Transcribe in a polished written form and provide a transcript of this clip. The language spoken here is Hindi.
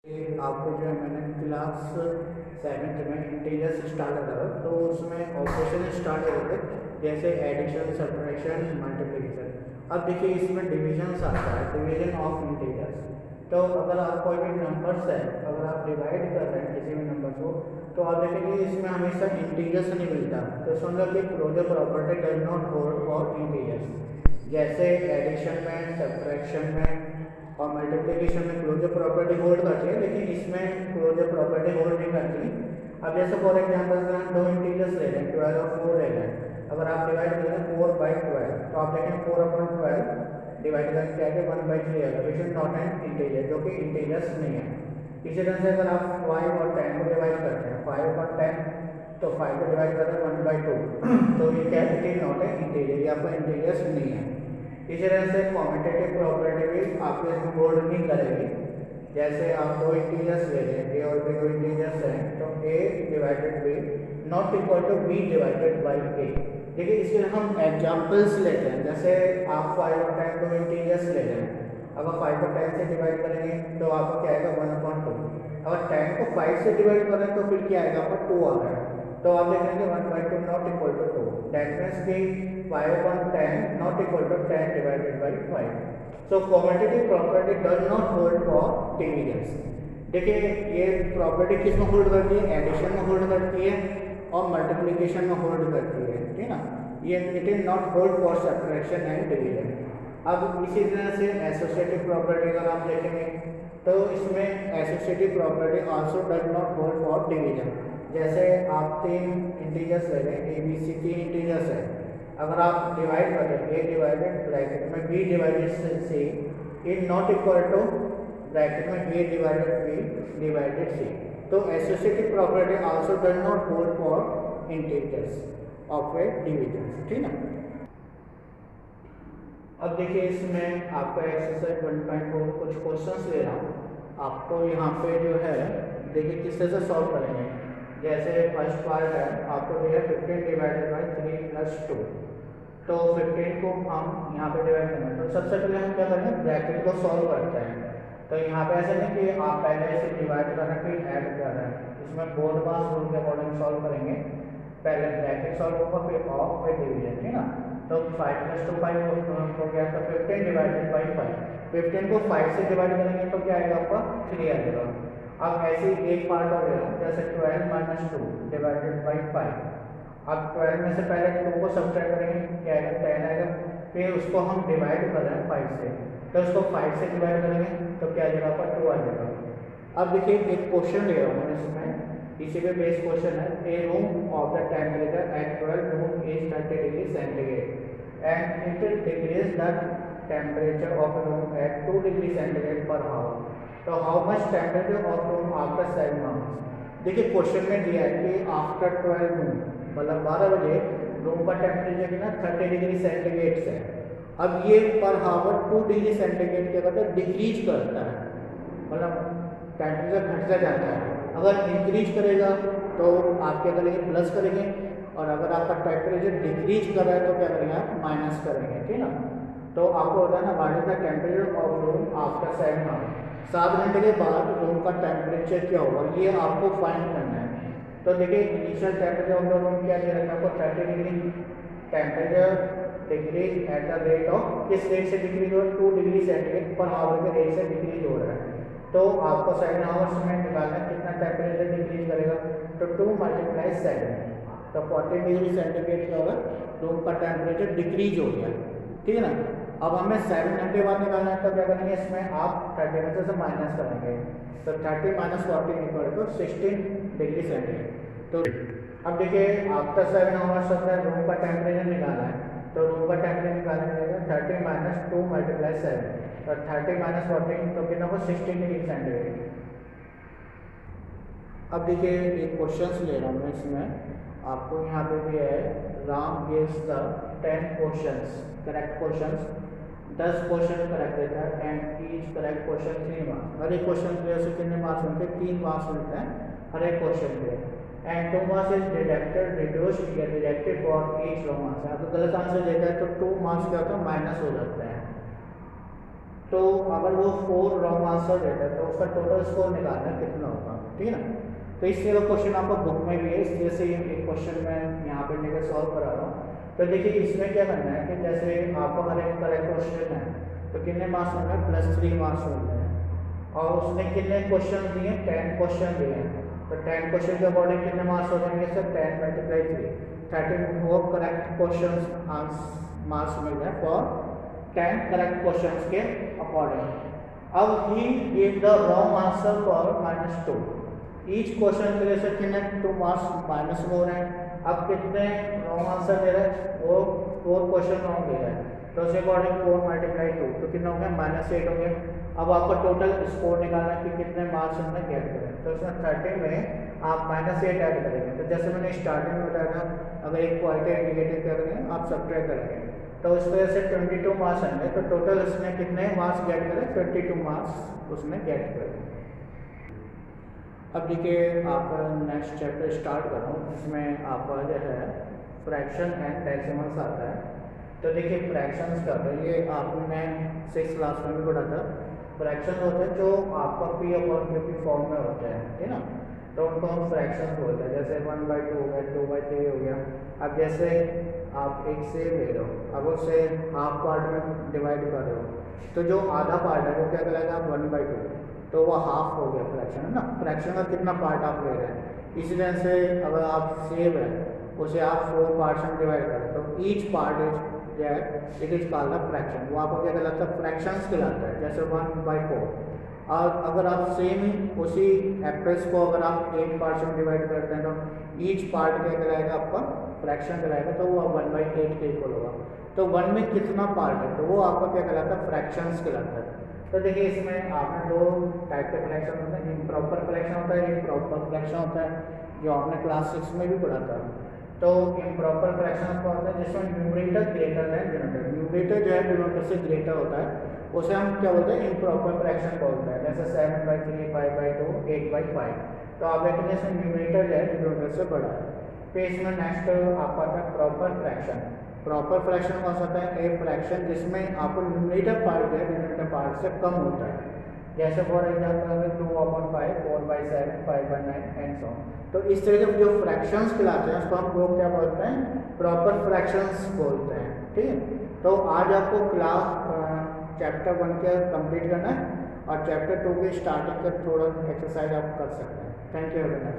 आपको जो है मैंने क्लास 7th में इंटीजर्स स्टार्ट करा तो उसमें ऑपरेशन स्टार्ट हो गए जैसे एडिशन, सब्ट्रैक्शन, मल्टीप्लिकेशन। अब देखिए इसमें डिविजन आता है, डिवीजन ऑफ इंटीजर्स। तो अगर आप कोई भी नंबर्स है, अगर आप डिवाइड कर रहे हैं किसी भी नंबर को, तो आप देखेंगे इसमें हमेशा इंटीजर्स नहीं मिलता। तो समझो कि closure property does not hold for integers. जैसे एडिशन में, सब्ट्रैक्शन में और मल्टीप्लिकेशन में क्लोजर प्रॉपर्टी होल्ड करती है, लेकिन इसमें क्लोजर प्रॉपर्टी होल्ड नहीं करती। अब जैसे फॉर एग्जांपल हम दो इंटीजर्स ले लें, 12 और 4 ले लें। अगर आप डिवाइड करें 4/12 तो आप देखें 4/12 डिवाइड करके क्या है 1/3 आएगा, which is not an integer, जो कि इंटीजर्स नहीं है। इसी तरह से अगर आप 5 और 10 को डिवाइड करते हैं, 5 और 10 तो 5 को डिवाइड करते हैं 1/2 तो ये क्या है, it is not an integer, ये आपका इंटीजर्स नहीं है। इसी तरह से कॉम्यूटेटिव प्रॉपर्टी भी आपको इसमें होल्ड नहीं करेगी। जैसे आप दो इंटीजर्स ले लें, ए और बी दो इंटीजर्स हैं, तो a divided b not equal to b divided by a। देखिए इसके लिए हम एग्जांपल्स लेते हैं। जैसे आप 5 और 10 दो इंटीजर्स ले लें, अगर 5 को 10 से डिवाइड करेंगे तो आपको क्या आएगा 1/2। अगर 10 को 5 से डिवाइड करें तो फिर क्या आएगा, आपका 2 आ गया। तो आप देखेंगे 1/2 not equal to 2, that means कि 5/10 not equal to 10 divided by 5। So commutative property does not hold for divisions. देखिए ये प्रॉपर्टी किस में होल्ड करती है, एडिशन में होल्ड करती है और मल्टीप्लिकेशन में होल्ड करती है, ठीक है ना। ये it is not hold for subtraction and division. अब इसी तरह से एसोसिएटिव प्रॉपर्टी अगर आप देखेंगे तो इसमें associative property also does not hold for division. जैसे आप 3 इंटीजर्स ले लें, ए बी सी 3 इंटीजर्स है, अगर आप डिवाइड करें ए डिवाइडेड ब्रैकेट में B divided C is not equal to bracket में A divided B divided C. तो associative property also does not hold for integers of a division, ठीक है। अब देखिए इसमें आपका एक्सरसाइज 1.4 कुछ क्वेश्चंस ले रहा हूँ आपको। यहाँ पे जो है देखिए किस तरह से सॉल्व करेंगे। जैसे फर्स्ट पार्ट है, आपको दिया 15 डिवाइडेड बाई 3 प्लस 2। तो 15 को हम यहाँ पे डिवाइड करेंगे, तो सबसे पहले हम क्या करेंगे, ब्रैकेट को सॉल्व करते हैं। तो यहाँ पे ऐसा नहीं कि आप पहले इसे डिवाइड कर रहे हैं फिर ऐड कर रहे हैं, इसमें बोर्ड पास रूल के अकॉर्डिंग सॉल्व करेंगे। पहले ब्रैकेट सॉल्व होगा फिर ऑफ फिर डिवीजन, ठीक ना। तो 5 + 2 5 हो गया, तो 15 डिवाइडेड बाई 5। 15 को 5 से डिवाइड करेंगे तो क्या आएगा, आपका 3 आएगा। अब ऐसे ही एक पार्ट और ले लो, जैसे 12 - 2 डिवाइडेड बाई 5। अब 12 में से पहले 2 को सब्ट्रैक्ट करेंगे, क्या आएगा 10 आएगा। फिर उसको हम डिवाइड कर रहे हैं 5 से, तो उसको 5 से डिवाइड करेंगे तो क्या आ जाएगा, आपका 2 आ जाएगा। अब देखिए एक क्वेश्चन ले रहा हूँ मैं इसमें, इसी पे बेस क्वेश्चन है। A room of the temperature at 12 noon is 30 degree centigrade and it decreases the temperature of room at 2 degree centigrade per hour. तो how much temperature of room after 7 hours। देखिए क्वेश्चन में दिया है कि आफ्टर 12 noon मतलब 12 बजे रूम का टेम्परेचर कितना 30 डिग्री सेंटीग्रेड से। अब ये पर हावर 2 डिग्री सेंटीग्रेड क्या करता है, डिक्रीज करता है, मतलब टेम्परेचर घटता जाता है। अगर इंक्रीज करेगा तो आप क्या करेंगे, प्लस करेंगे, और अगर आपका टेम्परेचर डिक्रीज कर रहा है तो क्या करेंगे, आप माइनस करेंगे, ठीक ना। तो आपको होता है ना, what is the temperature of room after 7 hours। 7 घंटे के बाद रूम का टेम्परेचर क्या होगा, ये आपको फाइंड करना है। तो देखिए initial temperature of the room क्या दे रखा है आपको, 30 degree. Temperature decrease at the rate of, किस रेट से डिक्रीज हो रहा है, 2 डिग्री सेंटीग्रेड पर हावर के रेट से डिक्रीज हो रहा है। तो आपको 7 hours में निकालना कितना टेम्परेचर डिक्रीज करेगा, तो 2 × 7 तो 40 डिग्री सेंटीग्रेड क्या होगा, रूम का टेम्परेचर डिक्रीज हो गया, ठीक है ना। अब हमें 7 घंटे बाद निकालना है, तो क्या करेंगे, इसमें आप 30 में से माइनस करेंगे, तो 30 - 40 इक्वल टू 16 डिग्री सेंटीग्रेड। तो अब देखिए आफ्टर 7 hours अपने रूम का टेम्परेचर निकालना है, तो रूम का टेम्परेचर निकालने के लिए 30 - 2 × 7 तो 30 - 14 तो कितना हो 16 डिग्री सेंटीग्रेड। अब देखिए एक क्वेश्चन ले रहा हूँ मैं इसमें आपको। यहाँ पे भी है, Ram gives the 10 questions correct questions, 10 question correct देता है and each correct question 3 marks. हर एक क्वेश्चन पे से कितने मार्क्स मिलते हैं, 3 मार्क्स मिलते हैं हर एक क्वेश्चन पे। And 2 marks is deducted reduced या deducted for each wrong answer. अगर गलत आंसर देता है तो 2 मार्क्स क्या होता है, माइनस हो जाता है। तो अगर वो 4 रॉन्ग आंसर देता है तो उसका टोटल स्कोर निकालना कितना होगा, ठीक है ना। तो इस तरह क्वेश्चन आपका बुक में भी है, इस तरह से एक क्वेश्चन मैं यहाँ पे लेकर सॉल्व करा रहा हूँ। तो देखिए इसमें क्या करना है कि जैसे आपको हर एक करेक्ट क्वेश्चन है तो कितने मार्क्स होंगे, +3 मार्क्स होंगे। और उसने कितने क्वेश्चन दिए, 10 क्वेश्चन दिए हैं। तो 10 क्वेश्चन के अकॉर्डिंग कितने मार्क्स हो जाएंगे सर, 10 × 3 13 वो करेक्ट क्वेश्चन मार्क्स मिल रहे हैं फॉर 10 करेक्ट क्वेश्चन के अकॉर्डिंग। अब he give the wrong answer for -2। ईच क्वेश्चन के लिए से कितने 2 मार्क्स माइनस हो रहे हैं। अब कितने रॉन्ग आंसर दे रहे हैं, वो 4 क्वेश्चन रॉन्ग दे रहे हैं। तो उसके अकॉर्डिंग 4 × 2 तो कितना हो गया, -8 हो गया। अब आपको टोटल स्कोर निकालना है कि कितने मार्क्स हमने गेट करें। तो उसमें 30 में आप -8 ऐड करेंगे। तो जैसे मैंने स्टार्टिंग में बताया था, अगर एक क्वालिटी इंडिकेटर क्या करेंगे आप सब्ट्रैक्ट करेंगे तो उस वजह से 22 मार्क्स आएंगे। तो टोटल उसने कितने मार्क्स गेट करें, 22 मार्क्स उसने गेट करें। अब देखिए आपका नेक्स्ट चैप्टर स्टार्ट कर रहा हूँ, इसमें आपका जो है फ्रैक्शन एंड डेसिमल्स आता है। तो देखिए फ्रैक्शंस क्या होता है, ये आपने 6th क्लास में भी पढ़ा था। फ्रैक्शन होते हैं जो आपका P/Q की फॉर्म में होते हैं, ठीक है ना। तो उनको हम फ्रैक्शन बोलते हैं। जैसे 1/2 हो गया, 2/3 हो गया। अब जैसे आप एक सेब ले रहे हो, अब उसे हाफ पार्ट में डिवाइड कर रहे हो, तो जो आधा पार्ट है वो क्या कहलाएगा, 1/2। तो वो हाफ हो गया फ्रैक्शन, है ना। फ्रैक्शन का कितना पार्ट आप ले रहे हैं। इसी तरह से अगर आप सेब है उसे आप 4 पार्ट्स में डिवाइड करें तो ईच पार्ट इज जो है it is called the fraction. वो आपको क्या कहलाता है, फ्रैक्शंस कहलाता है। जैसे 1/4। और अगर आप सेम ही उसी एप्पल्स को अगर आप 8 पार्ट्स में डिवाइड करते हैं तो ईच पार्ट क्या कहलाएगा, आपका फ्रैक्शन कहलाएगा। तो वो 1/8 के इक्वल होगा। तो 1 में कितना पार्ट है तो वो आपका क्या कहलाता है, फ्रैक्शंस कहलाता है। तो देखिए इसमें आपने 2 टाइप के फ्रैक्शन होते हैं, इम्प्रॉपर फ्रैक्शन होता है, इम्प्रॉपर फ्रैक्शन होता है, जो आपने क्लास 6 में भी पढ़ा था। तो इम्प्रॉपर फ्रैक्शन क्या होता है, जिसमें न्यूमरेटर ग्रेटर है डिनोमिनेटर। न्यूमरेटर जो है डिनोमिनेटर से ग्रेटर होता है, उसे हम क्या बोलते हैं, इम्प्रॉपर फ्रैक्शन बोलते हैं। जैसे 7/3, 5/2, 8/5। तो आप देखेंगे इसमें न्यूमरेटर जो है डिनोमिनेटर से बड़ा है। फिर इसमें नेक्स्ट आपका आता है प्रॉपर फ्रैक्शन। प्रॉपर फ्रैक्शन कौन सा होता है, ए फ्रैक्शन जिसमें आपको न्यूमरेटर पार्ट है डिनोमिनेटर पार्ट से कम होता है। जैसे for example 2/5, 4/7, 5/9 and so on. तो इस तरह के जो फ्रैक्शंस कहलाते हैं उसको हम लोग क्या बोलते हैं, प्रॉपर फ्रैक्शंस बोलते हैं, ठीक है। तो आज आपको क्लास चैप्टर 1 के कंप्लीट करना है और चैप्टर 2 की स्टार्टिंग का थोड़ा एक्सरसाइज आप कर सकते हैं। Thank you very much.